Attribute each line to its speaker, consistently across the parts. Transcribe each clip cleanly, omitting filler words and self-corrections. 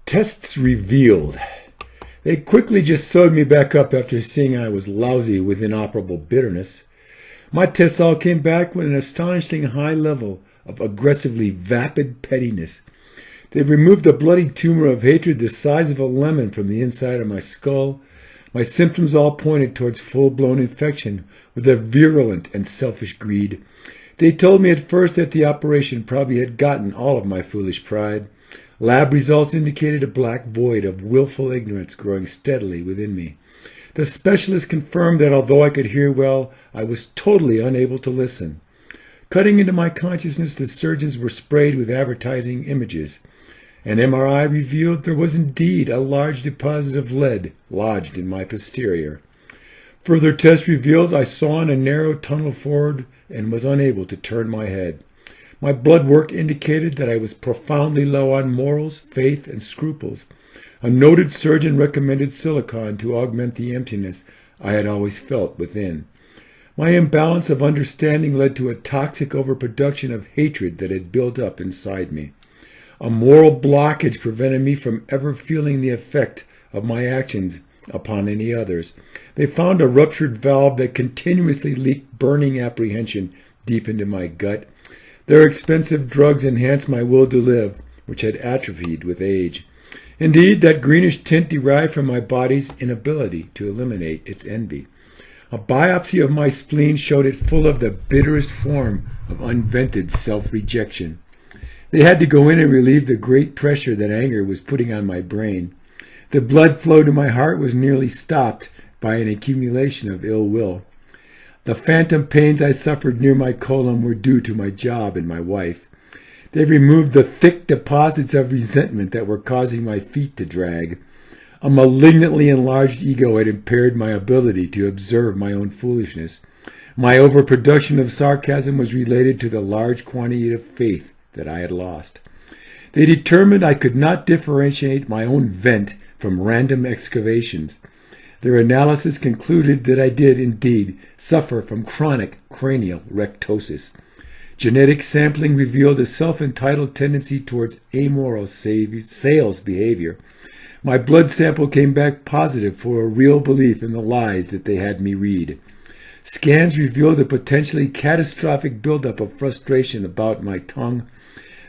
Speaker 1: Tests revealed. They quickly just sewed me back up after seeing I was lousy with inoperable bitterness. My tests all came back with an astonishingly high level of aggressively vapid pettiness. They've removed a bloody tumor of hatred the size of a lemon from the inside of my skull. My symptoms all pointed towards full-blown infection with a virulent and selfish greed. They told me at first that the operation probably had gotten all of my foolish pride. Lab results indicated a black void of willful ignorance growing steadily within me. The specialist confirmed that although I could hear well, I was totally unable to listen. Cutting into my consciousness, the surgeons were sprayed with advertising images. An MRI revealed there was indeed a large deposit of lead lodged in my posterior. Further tests revealed I saw in a narrow tunnel forward and was unable to turn my head. My blood work indicated that I was profoundly low on morals, faith, and scruples. A noted surgeon recommended silicone to augment the emptiness I had always felt within. My imbalance of understanding led to a toxic overproduction of hatred that had built up inside me. A moral blockage prevented me from ever feeling the effect of my actions upon any others. They found a ruptured valve that continuously leaked burning apprehension deep into my gut. Their expensive drugs enhanced my will to live, which had atrophied with age. Indeed, that greenish tint derived from my body's inability to eliminate its envy. A biopsy of my spleen showed it full of the bitterest form of unvented self-rejection. They had to go in and relieve the great pressure that anger was putting on my brain. The blood flow to my heart was nearly stopped by an accumulation of ill will. The phantom pains I suffered near my colon were due to my job and my wife. They removed the thick deposits of resentment that were causing my feet to drag. A malignantly enlarged ego had impaired my ability to observe my own foolishness. My overproduction of sarcasm was related to the large quantity of faith that I had lost. They determined I could not differentiate my own vent from random excavations. Their analysis concluded that I did indeed suffer from chronic cranial rectosis. Genetic sampling revealed a self-entitled tendency towards amoral sales behavior. My blood sample came back positive for a real belief in the lies that they had me read. Scans revealed a potentially catastrophic buildup of frustration about my tongue.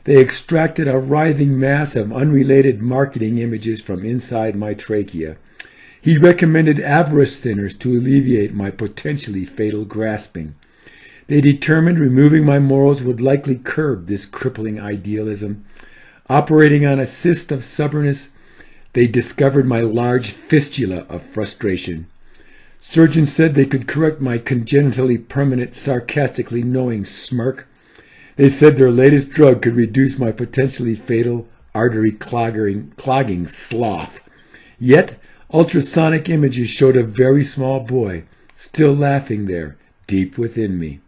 Speaker 1: They extracted a writhing mass of unrelated marketing images from inside my trachea. He recommended avarice thinners to alleviate my potentially fatal grasping. They determined removing my morals would likely curb this crippling idealism. Operating on a cyst of stubbornness, they discovered my large fistula of frustration. Surgeons said they could correct my congenitally permanent, sarcastically knowing smirk. They said their latest drug could reduce my potentially fatal, artery-clogging sloth. Yet, ultrasonic images showed a very small boy, still laughing there, deep within me.